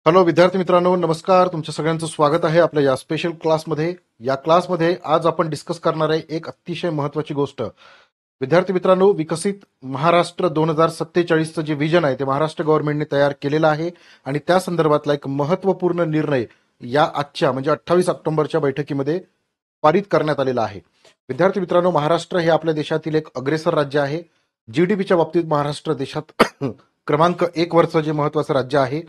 Hello विद्यार्थी मित्रांनो, नमस्कार. तुमच्या सगळ्यांचं स्वागत आहे आपल्या या स्पेशल क्लासमध्ये. या क्लासमध्ये आज आपण डिस्कस करणार आहे एक अतिशय महत्त्वाची गोष्ट. विद्यार्थी मित्रांनो, विकसित महाराष्ट्र 2047चं जे विजन आहे ते महाराष्ट्र गव्हर्नमेंटने तयार केलेलं आहे आणि त्या संदर्भातला एक महत्त्वपूर्ण निर्णय या आजच्या म्हणजे 28 ऑक्टोबरच्या बैठकीमध्ये पारित करण्यात आलेला आहे. विद्यार्थी मित्रांनो, महाराष्ट्र हे आपल्या देशातील एक अग्रेसर राज्य आहे. जीडीपीच्या बाबतीत महाराष्ट्र देशात क्रमांक 1 वरचं जे महत्त्वाचं राज्य आहे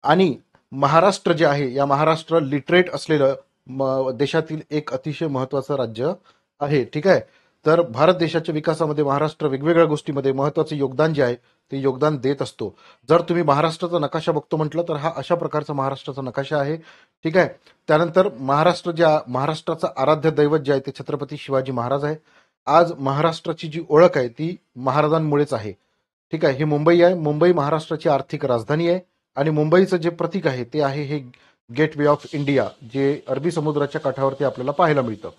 आणि महाराष्ट्र जे आहे या महाराष्ट्र लिटरेट असलेलं देशातील एक अतिशय महत्त्वाचं राज्य आहे. ठीक आहे. तर भारत देशाच्या विकासामध्ये महाराष्ट्र वेगवेगळ्या गोष्टीमध्ये महत्त्वाचे योगदान जे आहे ते योगदान देत असतो. जर तुम्ही महाराष्ट्राचा नकाशा बघतो म्हटलं तर हा अशा प्रकारचा महाराष्ट्राचा नकाशा आहे. ठीक आहे. त्यानंतर महाराष्ट्राचा आराध्य दैवत जे आहे ते छत्रपती शिवाजी महाराज आहे. आज महाराष्ट्राची जी ओळख आहे ती महाराजांमुळेच आहे. ठीक आहे. ही मुंबई आहे. मुंबई महाराष्ट्राची आर्थिक राजधानी आहे आणि मुंबईचं जे प्रतीक आहे ते आहे हे गेट वे ऑफ इंडिया, जे अरबी समुद्राच्या काठावरती आपल्याला पाहायला मिळतं.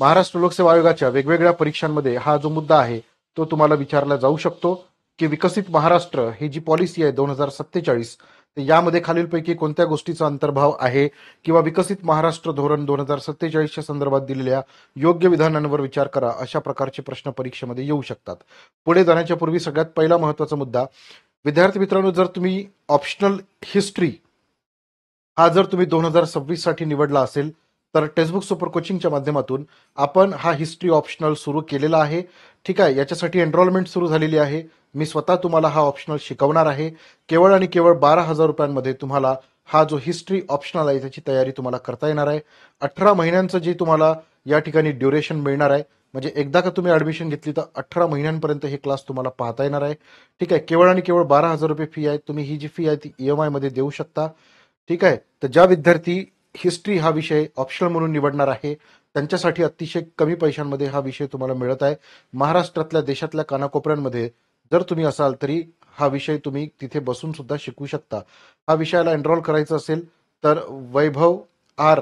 महाराष्ट्र लोकसेवा आयोगाच्या वेगवेगळ्या परीक्षांमध्ये हा जो मुद्दा आहे तो तुम्हाला विचारला जाऊ शकतो की विकसित महाराष्ट्र ही जी पॉलिसी आहे 2047, तर यामध्ये खालीलपैकी कोणत्या गोष्टीचा अंतर्भाव आहे किंवा विकसित महाराष्ट्र धोरण 2047च्या संदर्भात दिलेल्या योग्य विधानांवर विचार करा, अशा प्रकारचे प्रश्न परीक्षेमध्ये येऊ शकतात. पुढे जाण्याच्या पूर्वी सगळ्यात पहिला महत्त्वाचा मुद्दा, विद्यार्थी मित्रांनो, जर तुम्ही ऑप्शनल हिस्ट्री हा जर तुम्ही 2026 साठी निवडला असेल तर टेक्स्टबुक सुपर कोचिंगच्या माध्यमातून आपण हा हिस्ट्री ऑप्शनल सुरू केलेला आहे. ठीक आहे. याच्यासाठी एनरोलमेंट सुरू झालेली आहे. मी स्वतः तुम्हाला हा ऑप्शनल शिकवणार आहे. केवळ आणि केवळ 12,000 रुपयांमध्ये तुम्हाला हा जो हिस्ट्री ऑप्शनल आहे त्याची तयारी तुम्हाला करता येणार आहे. 18 महिन्यांचं जे तुम्हाला या ठिकाणी ड्युरेशन मिळणार आहे, म्हणजे एकदा का तुम्ही ऍडमिशन घेतली तर 18 महिन्यांपर्यंत हे क्लास तुम्हाला पाहता येणार आहे. ठीक आहे. केवळ आणि केवळ 12,000 रुपये फी आहे. तुम्ही ही जी फी आहे ती EMI मध्ये देऊ शकता. ठीक आहे. तर ज्या विद्यार्थी हिस्ट्री हा विषय ऑप्शनल म्हणून निवडणार आहे त्यांच्यासाठी अतिशय कमी पैशांमध्ये हा विषय तुम्हाला मिळत आहे. महाराष्ट्रातल्या देशातल्या कानाकोपऱ्यांमध्ये जर तुम्ही असाल तरी हा विषय तुम्ही तिथे बसून सुद्धा शिकू शकता. हा विषयाला एनरोल करायचं असेल तर वैभव आर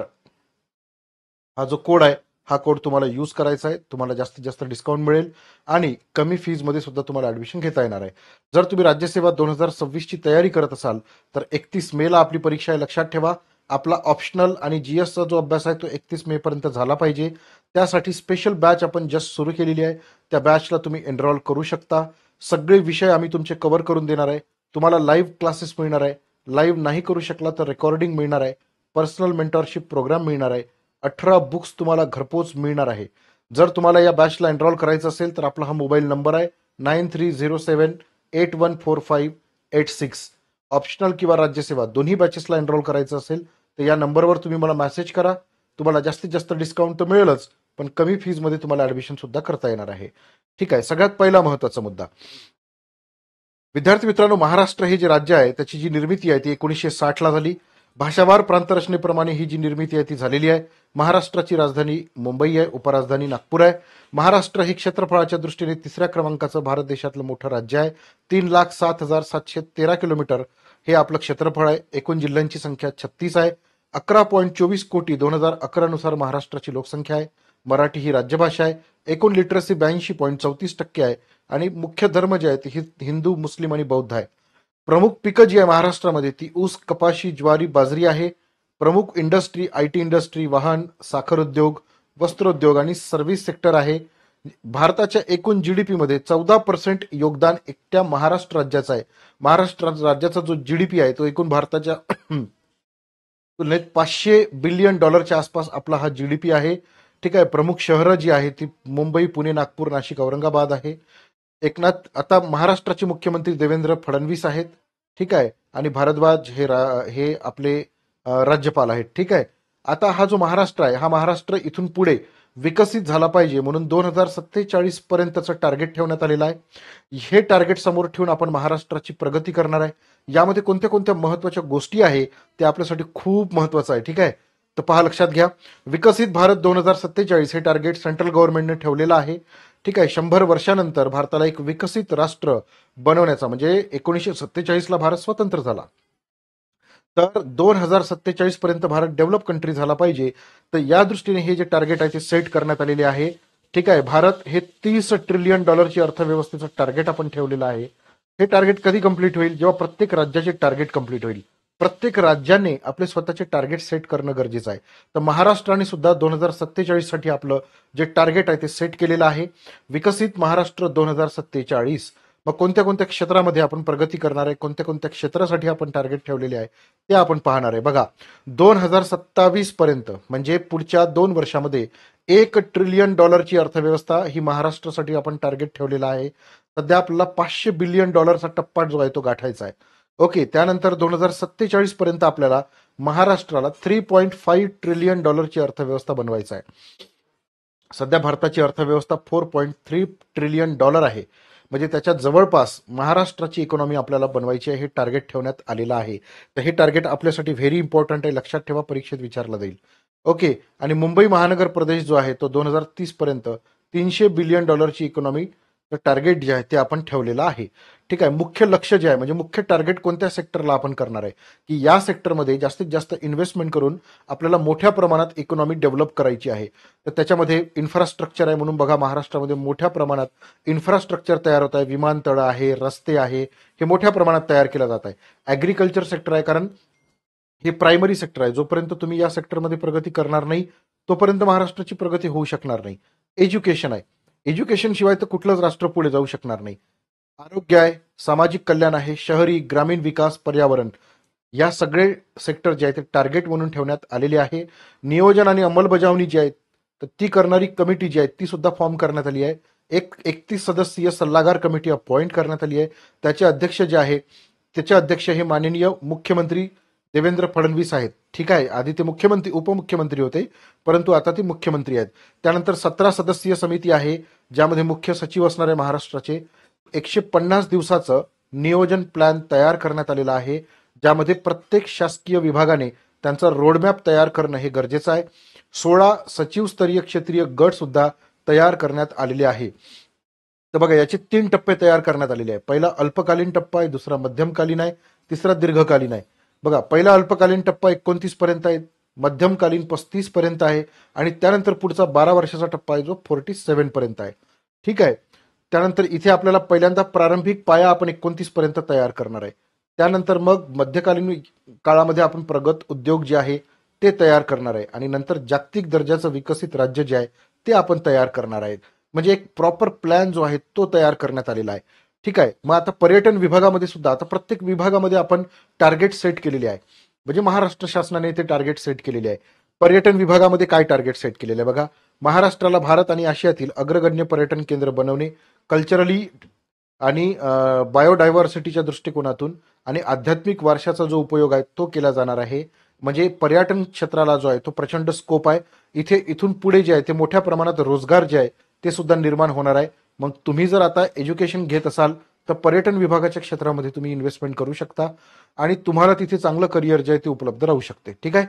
हा जो कोड आहे हा कोड तुम्हाला यूज करायचा आहे. तुम्हाला जास्तीत जास्त डिस्काउंट मिळेल आणि कमी फीजमध्ये सुद्धा तुम्हाला ऍडमिशन घेता येणार आहे. जर तुम्ही राज्यसेवा 2026ची तयारी करत असाल तर 31 मेला आपली परीक्षा आहे. लक्षात ठेवा, आपला ऑप्शनल आणि GSचा जो अभ्यास आहे तो 31 मे पर्यंत झाला पाहिजे. त्यासाठी स्पेशल बॅच आपण जस्ट सुरू केलेली आहे. त्या बॅचला तुम्ही एनरोल करू शकता. सगळे विषय आम्ही तुमचे कव्हर करून देणार आहे. तुम्हाला लाईव्ह क्लासेस मिळणार आहे. लाईव्ह नाही करू शकला तर रेकॉर्डिंग मिळणार आहे. पर्सनल मेंटॉरशिप प्रोग्राम मिळणार आहे. 18 बुक्स तुम्हाला घरपोच मिळणार आहे. जर तुम्हाला या बॅचला एनरोल करायचं असेल तर आपला हा मोबाईल नंबर आहे 9307814586. ऑप्शनल किंवा राज्यसेवा दोन्ही बॅचेसला एनरोल करायचं असेल तर या नंबरवर तुम्ही मला मेसेज करा. तुम्हाला जास्तीत जास्त डिस्काउंट तर मिळेलच, पण कमी फीजमध्ये तुम्हाला ऍडमिशन सुद्धा करता येणार आहे. ठीक आहे. सगळ्यात पहिला महत्त्वाचा मुद्दा, विद्यार्थी मित्रांनो, महाराष्ट्र हे जे राज्य आहे त्याची जी निर्मिती आहे ती 1960ला झाली. भाषावार प्रांतरचनेप्रमाणे ही जी निर्मिती आहे ती झालेली आहे. महाराष्ट्राची राजधानी मुंबई आहे, उपराजधानी नागपूर आहे. महाराष्ट्र हे क्षेत्रफळाच्या दृष्टीने 3ऱ्या क्रमांकाचं भारत देशातलं मोठं राज्य आहे. 3,07,713 किलोमीटर हे आपलं क्षेत्रफळ आहे. एकूण जिल्ह्यांची संख्या 36 आहे. 11.24 कोटी 2011 नुसार महाराष्ट्राची लोकसंख्या आहे. मराठी ही राज्यभाषा आहे. एकूण लिटरसी 82.34% आहे आणि मुख्य धर्म जे आहे ते हिंदू, मुस्लिम आणि बौद्ध आहे. प्रमुख पिकं जी आहे महाराष्ट्रामध्ये ती ऊस, कपाशी, ज्वारी, बाजरी आहे. प्रमुख इंडस्ट्री IT इंडस्ट्री, वाहन, साखर उद्योग, वस्त्रोद्योग आणि सर्व्हिस सेक्टर आहे. भारताच्या एकूण GDP मध्ये 14% योगदान एकट्या महाराष्ट्र राज्याचं आहे. महाराष्ट्र राज्याचा जो GDP आहे तो एकूण भारताच्या तुलनेत $500 बिलियन आसपास आपला हा GDP आहे. ठीक आहे. प्रमुख शहरं जी आहे ती मुंबई, पुणे, नागपूर, नाशिक, औरंगाबाद आहे. आता महाराष्ट्राचे मुख्यमंत्री देवेंद्र फडणवीस आहेत. ठीक आहे. आणि भारद्वाज हे आपले राज्यपाल आहेत. ठीक आहे. आता हा जो महाराष्ट्र आहे हा महाराष्ट्र इथून पुढे विकसित झाला पाहिजे म्हणून 2047 पर्यंतचं टार्गेट ठेवण्यात आलेलं आहे. हे टार्गेट समोर ठेवून आपण महाराष्ट्राची प्रगती करणार आहे. यामध्ये कोणत्या कोणत्या महत्वाच्या गोष्टी आहे ते आपल्यासाठी खूप महत्वाचं आहे. ठीक आहे. तर पहा, लक्षात घ्या, विकसित भारत 2047 हे टार्गेट सेंट्रल गव्हर्नमेंटने ठेवलेलं आहे. ठीक आहे. 100 वर्षानंतर भारताला एक विकसित राष्ट्र बनवण्याचा, म्हणजे 1947ला भारत स्वतंत्र झाला, तर 2047 पर्यंत भारत डेव्हलप कंट्री झाला पाहिजे. तर या दृष्टीने हे जे टार्गेट आहे ते सेट करण्यात आलेले आहे. ठीक आहे. भारत हे $30 ट्रिलियन अर्थव्यवस्थेचं टार्गेट आपण ठेवलेलं आहे. हे टार्गेट कधी कंप्लीट होईल? जेव्हा प्रत्येक राज्याचे टार्गेट कंप्लीट होईल. प्रत्येक राज्याने आपले स्वतःचे टार्गेट सेट करणं गरजेचं आहे. तर महाराष्ट्राने सुद्धा 2047 साठी आपलं जे टार्गेट आहे ते सेट केलेलं आहे. विकसित महाराष्ट्र 2047. मग कोणत्या कोणत्या क्षेत्रामध्ये आपण प्रगती करणार आहे, कोणत्या कोणत्या क्षेत्रासाठी आपण टार्गेट ठेवलेले आहे ते आपण पाहणार आहे. बघा, 2027 पर्यंत म्हणजे पुढच्या 2 वर्षामध्ये $1 ट्रिलियन अर्थव्यवस्था ही महाराष्ट्रासाठी आपण टार्गेट ठेवलेला आहे. सध्या आपल्याला $500 बिलियन टप्पा जो आहे तो गाठायचा आहे. ओके, त्यानंतर 2047 पर्यंत आपल्याला महाराष्ट्राला $3.5 ट्रिलियन अर्थव्यवस्था बनवायचा आहे. सध्या भारताची अर्थव्यवस्था $4.3 ट्रिलियन आहे. म्हणजे त्याच्या जवळपास महाराष्ट्राची इकॉनॉमी आपल्याला बनवायची आहे, हे टार्गेट ठेवण्यात आलेलं आहे. तर हे टार्गेट आपल्यासाठी व्हेरी इम्पॉर्टंट आहे, लक्षात ठेवा, परीक्षेत विचारला जाईल. ओके, आणि मुंबई महानगर प्रदेश जो आहे तो 2030 पर्यंत $300 बिलियन इकॉनॉमी टार्गेट जे आहे ते आपण ठेवलेलं आहे. ठीक आहे, मुख्य लक्ष जे आहे म्हणजे मुख्य टार्गेट कोणत्या सेक्टरला आपण करणार आहे की या सेक्टरमध्ये जास्तीत जास्त इन्व्हेस्टमेंट करून आपल्याला मोठ्या प्रमाणात इकॉनॉमी डेव्हलप करायची आहे. तर त्याच्यामध्ये इन्फ्रास्ट्रक्चर आहे, म्हणून बघा महाराष्ट्रामध्ये मोठ्या प्रमाणात इन्फ्रास्ट्रक्चर तयार होत आहे. विमानतळ आहे, रस्ते आहे, हे मोठ्या प्रमाणात तयार केलं जात आहे. ॲग्रिकल्चर सेक्टर आहे, कारण हे प्रायमरी सेक्टर आहे. जोपर्यंत तुम्ही या सेक्टरमध्ये प्रगती करणार नाही तोपर्यंत महाराष्ट्राची प्रगती होऊ शकणार नाही. एज्युकेशन आहे, एज्युकेशन शिवाय तर कुठलंच राष्ट्र पुढे जाऊ शकणार नाही. आरोग्य आहे, सामाजिक कल्याण आहे, शहरी ग्रामीण विकास, पर्यावरण, या सगळे सेक्टर जे आहे ते टार्गेट म्हणून ठेवण्यात आलेले आहे. नियोजन आणि अंमलबजावणी जी आहे तर ती करणारी कमिटी जी आहे ती सुद्धा फॉर्म करण्यात आली आहे. 31 सदस्यीय सल्लागार कमिटी अपॉइंट करण्यात आली आहे. त्याचे अध्यक्ष जे आहे त्याचे अध्यक्ष हे माननीय मुख्यमंत्री देवेंद्र फडणवीस आहेत. ठीक आहे, आधी ते मुख्यमंत्री उपमुख्यमंत्री होते, परंतु आता ते मुख्यमंत्री आहेत. त्यानंतर 17 सदस्यीय समिती आहे, ज्यामध्ये मुख्य सचिव असणार आहे महाराष्ट्राचे. 150 दिवसाचं नियोजन प्लॅन तयार करण्यात आलेलं आहे, ज्यामध्ये प्रत्येक शासकीय विभागाने त्यांचा रोडमॅप तयार करणं हे गरजेचं आहे. 16 सचिवस्तरीय क्षेत्रीय गट सुद्धा तयार करण्यात आलेले आहे. तर बघा, याचे 3 टप्पे तयार करण्यात आलेले आहे. पहिला अल्पकालीन टप्पा आहे, दुसरा मध्यमकालीन आहे, तिसरा दीर्घकालीन आहे. बघा, पहिला अल्पकालीन टप्पा 29 पर्यंत आहे, मध्यमकालीन 35 पर्यंत आहे, आणि त्यानंतर पुढचा 12 वर्षाचा टप्पा आहे जो 47 पर्यंत आहे. ठीक आहे, त्यानंतर इथे आपल्याला पहिल्यांदा प्रारंभिक पाया आपण 29 पर्यंत तयार करणार आहे. त्यानंतर मग मध्यकालीन काळामध्ये आपण प्रगत उद्योग जे आहे ते तयार करणार आहे, आणि नंतर जागतिक दर्जाचं विकसित राज्य जे आहे ते आपण तयार करणार आहे. म्हणजे एक प्रॉपर प्लॅन जो आहे तो तयार करण्यात आलेला आहे. ठीक आहे, मग आता पर्यटन विभागामध्ये सुद्धा आता प्रत्येक विभागामध्ये आपण टार्गेट सेट केलेले आहे. म्हणजे महाराष्ट्र शासनाने ते टार्गेट सेट केलेले आहे. पर्यटन विभागामध्ये काय टार्गेट सेट केलेले आहे बघा, महाराष्ट्राला भारत आणि आशियातील अग्रगण्य पर्यटन केंद्र बनवणे, कल्चरली आणि बायोडायव्हर्सिटीच्या दृष्टिकोनातून आणि आध्यात्मिक वारशाचा जो उपयोग आहे तो केला जाणार आहे. म्हणजे पर्यटन क्षेत्राला जो आहे तो प्रचंड स्कोप आहे. इथून पुढे जे आहे ते मोठ्या प्रमाणात रोजगार जे आहे ते सुद्धा निर्माण होणार आहे. मग तुम्ही जर आता एज्युकेशन घेत असाल तर पर्यटन विभागाच्या क्षेत्रामध्ये तुम्ही इन्व्हेस्टमेंट करू शकता, आणि तुम्हाला तिथे चांगलं करिअर जे आहे ते उपलब्ध राहू शकते. ठीक आहे,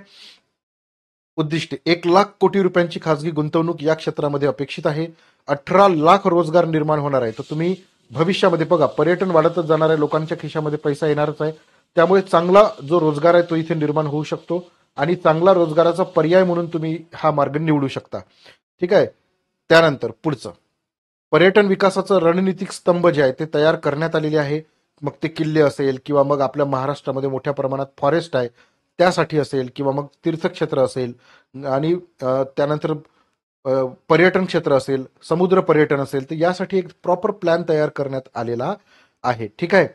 उद्दिष्टे: 1 लाख कोटी रुपयांची खासगी गुंतवणूक या क्षेत्रामध्ये अपेक्षित आहे. 18 लाख रोजगार निर्माण होणार आहे. तर तुम्ही भविष्यामध्ये बघा, पर्यटन वाढतच जाणार आहे, लोकांच्या खिशामध्ये पैसा येणारच आहे, त्यामुळे चांगला जो रोजगार आहे तो इथे निर्माण होऊ शकतो, आणि चांगला रोजगाराचा पर्याय म्हणून तुम्ही हा मार्ग निवडू शकता. ठीक आहे, त्यानंतर पुढचं पर्यटन विकासाचं रणनीतिक स्तंभ जे आहे ते तयार करण्यात आलेले आहे. मग ते किल्ले असेल, किंवा मग आपल्या महाराष्ट्रामध्ये मोठ्या प्रमाणात फॉरेस्ट आहे त्यासाठी असेल, किंवा मग तीर्थक्षेत्र असेल, आणि त्यानंतर पर्यटन क्षेत्र असेल, समुद्र पर्यटन असेल, तर यासाठी एक प्रॉपर प्लॅन तयार करण्यात आलेला आहे. ठीक आहे,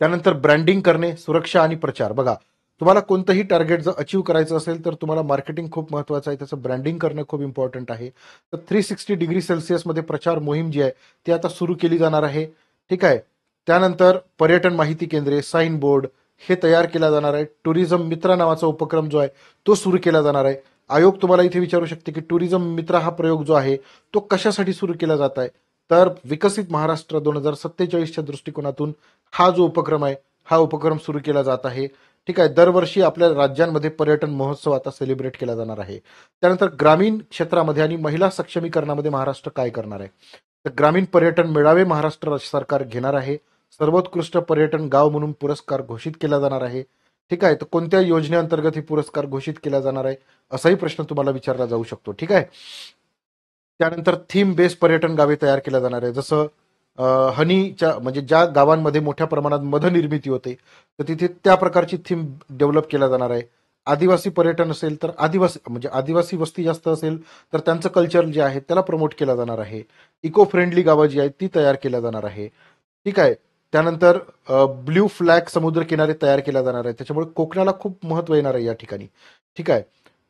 त्यानंतर ब्रँडिंग करणे, सुरक्षा आणि प्रचार. बघा, तुम्हाला कोणतंही टार्गेट जर अचीव करायचं असेल तर तुम्हाला मार्केटिंग खूप महत्त्वाचं आहे, त्याचं ब्रँडिंग करणं खूप इम्पॉर्टंट आहे. तर 360 डिग्री सेल्सिअसमध्ये प्रचार मोहीम जी आहे ती आता सुरू केली जाणार आहे. ठीक आहे, त्यानंतर पर्यटन माहिती केंद्रे, साईन बोर्ड हे तयार केला जाणार आहे. टुरिझम मित्र नावाचा उपक्रम जो आहे तो सुरू केला जाणार आहे. आयोग तुम्हाला इथे विचारू शकते की टुरिझम मित्र हा प्रयोग जो आहे तो कशासाठी सुरू केला जात आहे. तर विकसित महाराष्ट्र 2047च्या दृष्टिकोनातून हा जो उपक्रम आहे हा उपक्रम सुरू केला जात आहे. ठीक आहे, दरवर्षी आपल्या राज्यांमध्ये पर्यटन महोत्सव आता सेलिब्रेट केला जाणार आहे. त्यानंतर ग्रामीण क्षेत्रामध्ये आणि महिला सक्षमीकरणामध्ये महाराष्ट्र काय करणार आहे, तर ग्रामीण पर्यटन मेळावे महाराष्ट्र सरकार घेणार आहे. सर्वोत्कृष्ट पर्यटन गाव म्हणून पुरस्कार घोषित केला जाणार आहे. ठीक आहे, तर कोणत्या योजनेअंतर्गत हे पुरस्कार घोषित केला जाणार आहे असाही प्रश्न तुम्हाला विचारला जाऊ शकतो. ठीक आहे, त्यानंतर थीम बेस्ड पर्यटन गावे तयार केल्या जाणार आहे. जसं हनीच्या म्हणजे ज्या गावांमध्ये मोठ्या प्रमाणात मध निर्मिती होते तर तिथे त्या प्रकारची थीम डेव्हलप केला जाणार आहे. आदिवासी पर्यटन असेल तर आदिवासी म्हणजे आदिवासी वस्ती जास्त असेल तर त्यांचं कल्चर जे आहे त्याला प्रमोट केलं जाणार आहे. इको फ्रेंडली गावं जी आहेत ती तयार केल्या जाणार आहे. ठीक आहे. त्यानंतर ब्ल्यू फ्लॅग समुद्रकिनारे तयार केला जाणार आहे. त्याच्यामुळे कोकणाला खूप महत्व येणार आहे या ठिकाणी. ठीक आहे.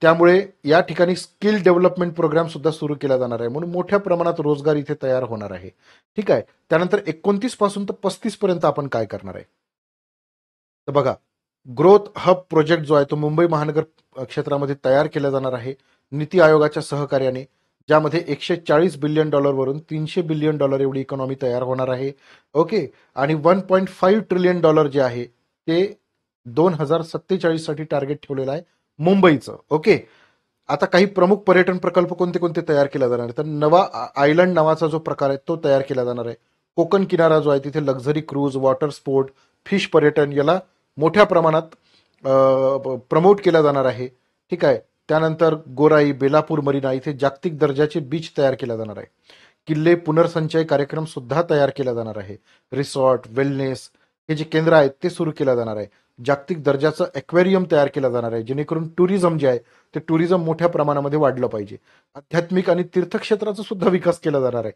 त्यामुळे या ठिकाणी स्किल डेव्हलपमेंट प्रोग्राम सुद्धा सुरू केला जाणार आहे. म्हणून मोठ्या प्रमाणात रोजगार इथे तयार होणार आहे. ठीक आहे. त्यानंतर 29 पासून तर 35 पर्यंत आपण काय करणार आहे? तर बघा, ग्रोथ हब प्रोजेक्ट जो आहे तो मुंबई महानगर क्षेत्रामध्ये तयार केला जाणार आहे नीती आयोगाच्या सहकार्याने, ज्यामध्ये $140 बिलियन वरून $300 बिलियन एवढी इकॉनॉमी तयार होणार आहे. ओके. आणि $1.5 ट्रिलियन जे आहे ते 2047 साठी टार्गेट ठेवलेलं आहे मुंबईचं. ओके. आता काही प्रमुख पर्यटन प्रकल्प कोणते कोणते तयार केला जाणार आहे? तर नवा आयलंड नावाचा जो प्रकार आहे तो तयार केला जाणार आहे. कोकण किनारा जो आहे तिथे luxury cruise, water sport, fish पर्यटन याला मोठ्या प्रमाणात प्रमोट केला जाणार आहे. ठीक आहे. त्यानंतर गोराई, बेलापूर मरीना इथे जागतिक दर्जाचे बीच तयार केला जाणार आहे. किल्ले पुनर्संचय कार्यक्रम सुद्धा तयार केला जाणार आहे. रिसॉर्ट, वेलनेस हे जे केंद्र आहेत ते सुरू केलं जाणार आहे. जागतिक दर्जाचं एक्वेरियम तयार केलं जाणार आहे, जेणेकरून टुरिझम जे आहे ते टुरिझम मोठ्या प्रमाणामध्ये वाढलं पाहिजे. आध्यात्मिक आणि तीर्थक्षेत्राचा सुद्धा विकास केला जाणार आहे.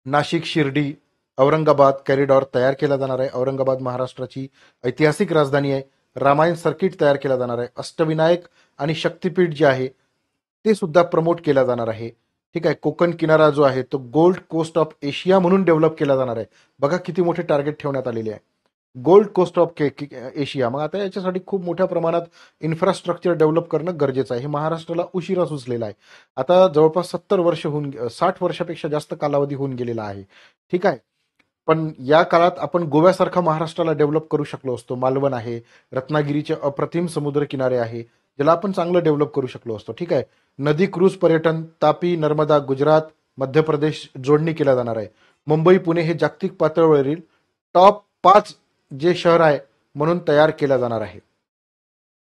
नाशिक, शिर्डी, औरंगाबाद कॉरिडॉर तयार केला जाणार आहे. औरंगाबाद महाराष्ट्राची ऐतिहासिक राजधानी आहे. रामायण सर्किट तयार केला जाणार आहे. अष्टविनायक आणि शक्तीपीठ जे आहे ते सुद्धा प्रमोट केला जाणार आहे. ठीक आहे. कोकण किनारा जो आहे तो गोल्ड कोस्ट ऑफ एशिया म्हणून डेव्हलप केला जाणार आहे. बघा किती मोठे टार्गेट ठेवण्यात आलेले आहे. Gold coast of Asia. मग आता याच्यासाठी खूप मोठ्या प्रमाणात इन्फ्रास्ट्रक्चर डेव्हलप करणं गरजेचं आहे. हे महाराष्ट्राला उशिरा सुचलेलं आहे. आता जवळपास 70 वर्ष 60 वर्षापेक्षा जास्त कालावधी होऊन गेलेला आहे. ठीक आहे. पण या काळात आपण गोव्यासारखा महाराष्ट्राला डेव्हलप करू शकलो असतो. मालवण आहे, रत्नागिरीचे अप्रतिम समुद्र किनारे आहे, ज्याला आपण चांगलं डेव्हलप करू शकलो असतो. ठीक आहे. नदी क्रूज पर्यटन, तापी, नर्मदा, गुजरात, मध्य प्रदेश जोडणी केला जाणार आहे. मुंबई, पुणे हे जागतिक पातळीवरील टॉप 5 जे शहर आहे म्हणून तयार केला जाणार आहे.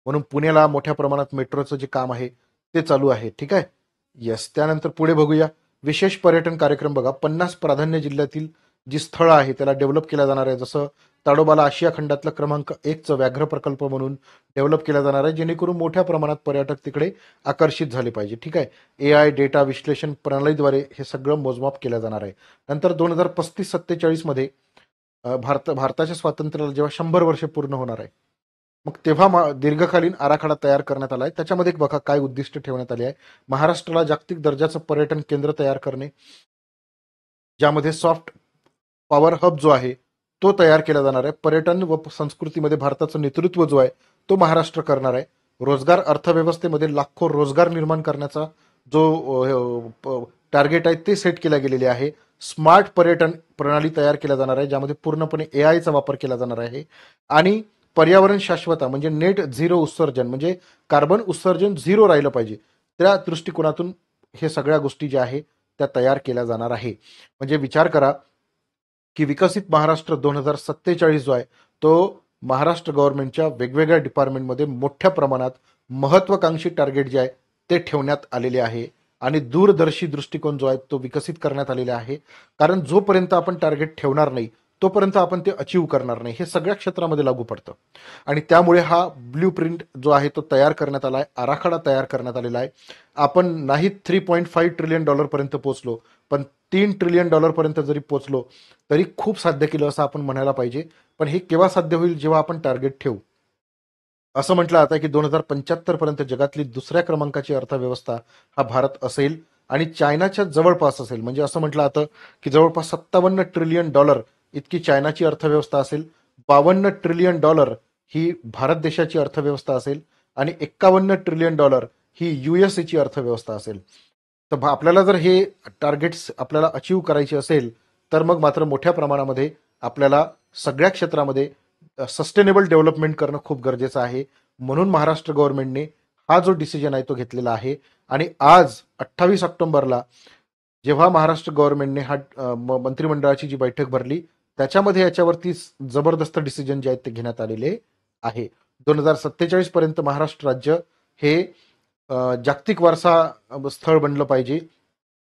म्हणून पुण्याला मोठ्या प्रमाणात मेट्रोचं जे काम आहे ते चालू आहे. ठीक आहे. येस. त्यानंतर पुढे बघूया. विशेष पर्यटन कार्यक्रम बघा. 50 प्राधान्य जिल्ह्यातील जी स्थळं आहे त्याला डेव्हलप केलं जाणार आहे. जसं ताडोबाला आशिया खंडातलं क्रमांक 1चं व्याघ्र प्रकल्प म्हणून डेव्हलप केला जाणार आहे, जेणेकरून मोठ्या प्रमाणात पर्यटक तिकडे आकर्षित झाले पाहिजे. ठीक आहे. AI डेटा विश्लेषण प्रणालीद्वारे हे सगळं मोजमाप केलं जाणार आहे. नंतर 2035-47 मध्ये भारताच्या स्वातंत्र्याला जेव्हा 100 वर्ष पूर्ण होणार आहे, मग तेव्हा दीर्घकालीन आराखडा तयार करण्यात आला आहे. त्याच्यामध्ये बघा काय उद्दिष्ट ठेवण्यात आले आहे. महाराष्ट्राला जागतिक दर्जाचं पर्यटन केंद्र तयार करणे, ज्यामध्ये सॉफ्ट पॉवर हब जो आहे तो तयार केला जाणार आहे. पर्यटन व संस्कृतीमध्ये भारताचं नेतृत्व जो आहे तो महाराष्ट्र करणार आहे. रोजगार अर्थव्यवस्थेमध्ये लाखो रोजगार निर्माण करण्याचा जो टार्गेट आहे ते सेट केला गेलेले आहे. स्मार्ट पर्यटन प्रणाली तयार केल्या जाणार आहे, ज्यामध्ये पूर्णपणे AIचा वापर केला जाणार आहे. आणि पर्यावरण शाश्वता म्हणजे नेट झिरो उत्सर्जन, म्हणजे कार्बन उत्सर्जन झिरो राहिलं पाहिजे, त्या दृष्टिकोनातून हे सगळ्या गोष्टी ज्या आहे त्या तयार केल्या जाणार आहे. म्हणजे विचार करा की विकसित महाराष्ट्र 2047 जो आहे तो महाराष्ट्र गव्हर्नमेंटच्या वेगवेगळ्या डिपार्टमेंटमध्ये मोठ्या प्रमाणात महत्वाकांक्षी टार्गेट जे आहे ते ठेवण्यात आलेले आहे. आणि दूरदर्शी दृष्टिकोन जो आहे तो विकसित करण्यात आलेला आहे. कारण जोपर्यंत आपण टार्गेट ठेवणार नाही तोपर्यंत आपण ते अचीव करणार नाही. हे सगळ्या क्षेत्रामध्ये लागू पडतं. आणि त्यामुळे हा ब्ल्यू प्रिंट जो आहे तो तयार करण्यात आला आहे, आराखडा तयार करण्यात आलेला आहे. आपण नाही $3.5 ट्रिलियन पर्यंत पोहोचलो, पण $3 ट्रिलियन पर्यंत जरी पोहोचलो तरी खूप साध्य केलं असं आपण म्हणायला पाहिजे. पण हे केव्हा साध्य होईल? जेव्हा आपण टार्गेट ठेवू. असं म्हटलं जातं की 2075 पर्यंत जगातली दुसऱ्या क्रमांकाची अर्थव्यवस्था हा भारत असेल आणि चायनाच्या जवळपास असेल. म्हणजे असं म्हटलं जातं की जवळपास $57 ट्रिलियन इतकी चायनाची अर्थव्यवस्था असेल, $52 ट्रिलियन ही भारत देशाची अर्थव्यवस्था असेल आणि $51 ट्रिलियन ही USA ची अर्थव्यवस्था असेल. तर आपल्याला जर हे टार्गेट्स आपल्याला अचीव करायचे असेल तर मग मात्र मोठ्या प्रमाणामध्ये आपल्याला सगळ्या क्षेत्रामध्ये सस्टेनेबल डेव्हलपमेंट करणं खूप गरजेचं आहे. म्हणून महाराष्ट्र गव्हर्नमेंटने हा जो डिसिजन आहे तो घेतलेला आहे. आणि आज 28 ऑक्टोबरला जेव्हा महाराष्ट्र गव्हर्नमेंटने मंत्रिमंडळाची जी बैठक भरली त्याच्यामध्ये याच्यावरती जबरदस्त डिसिजन जे आहेत ते घेण्यात आलेले आहे. 2047 पर्यंत महाराष्ट्र राज्य हे जागतिक वारसा स्थळ बनलं पाहिजे.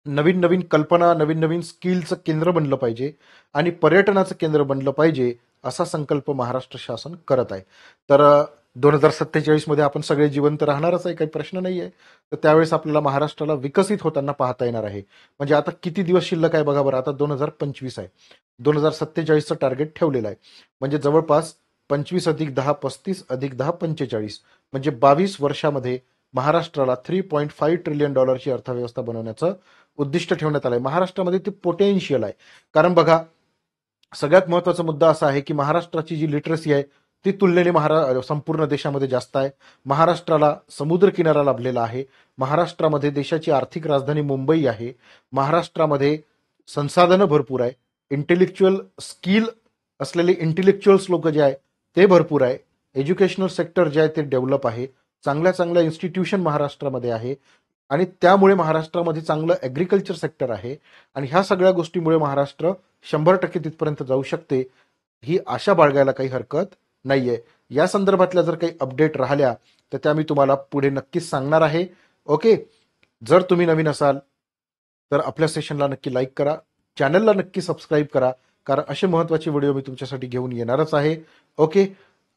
नवीन नवीन कल्पना, नवीन नवीन स्किलचं केंद्र बनलं पाहिजे आणि पर्यटनाचं केंद्र बनलं पाहिजे, असा संकल्प महाराष्ट्र शासन करत आहे. तर 2047 मध्ये आपण सगळे जिवंत राहणारच आहे, काही प्रश्न नाही आहे. तर त्यावेळेस आपल्याला महाराष्ट्राला विकसित होताना पाहता येणार आहे. म्हणजे आता किती दिवस शिल्लक आहे बघा बरं. आता 2025 आहे, 2047चं टार्गेट ठेवलेलं आहे. म्हणजे जवळपास 25+10 = 35+10 = 45, म्हणजे 22 वर्षामध्ये महाराष्ट्राला $3.5 ट्रिलियन अर्थव्यवस्था बनवण्याचं उद्दिष्ट ठेवण्यात आलंय. महाराष्ट्रामध्ये ते पोटेन्शियल आहे. कारण बघा, सगळ्यात महत्त्वाचा मुद्दा असा आहे की महाराष्ट्राची जी लिटरसी आहे ती तुलनेने संपूर्ण देशामध्ये जास्त आहे. महाराष्ट्राला समुद्रकिनारा लाभलेला आहे. महाराष्ट्रामध्ये देशाची आर्थिक राजधानी मुंबई आहे. महाराष्ट्रामध्ये संसाधनं भरपूर आहे. इंटेलेक्च्युअल स्किल असलेले इंटेलेक्च्युअल्स लोक जे आहे ते भरपूर आहे. एज्युकेशनल सेक्टर जे आहे ते डेव्हलप आहे. चांगल्या चांगल्या इन्स्टिट्यूशन महाराष्ट्रामध्ये आहे आणि त्यामुळे महाराष्ट्रामध्ये चांगलं ॲग्रिकल्चर सेक्टर आहे आणि ह्या सगळ्या गोष्टीमुळे महाराष्ट्र 100% तिथपर्यंत जाऊ शकते, ही आशा बाळगायला काही हरकत नाहीये. या संदर्भातल्या जर काही अपडेट राहिल्या तर त्या मी तुम्हाला पुढे नक्कीच सांगणार आहे. ओके. जर तुम्ही नवीन असाल तर आपल्या सेशनला नक्की लाईक करा, चॅनलला नक्की सबस्क्राईब करा, कारण असे महत्त्वाचे व्हिडिओ मी तुमच्यासाठी घेऊन येणारच आहे. ओके.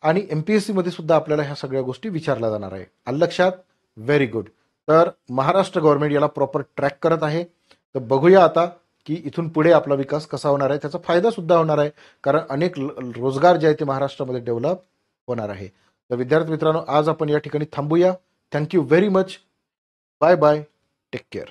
आणि MPSC मध्ये सुद्धा आपल्याला ह्या सगळ्या गोष्टी विचारल्या जाणार आहे. आलं लक्षात? Very good. तर महाराष्ट्र गव्हर्नमेंट याला प्रॉपर ट्रॅक करत आहे. तर बघूया आता की इथून पुढे आपला विकास कसा होणार आहे, त्याचा फायदा सुद्धा होणार आहे, कारण अनेक रोजगार जे आहे ते महाराष्ट्रामध्ये डेव्हलप होणार आहे. तर विद्यार्थी मित्रांनो, आज आपण या ठिकाणी थांबूया. Thank you very much. Bye bye. Take care.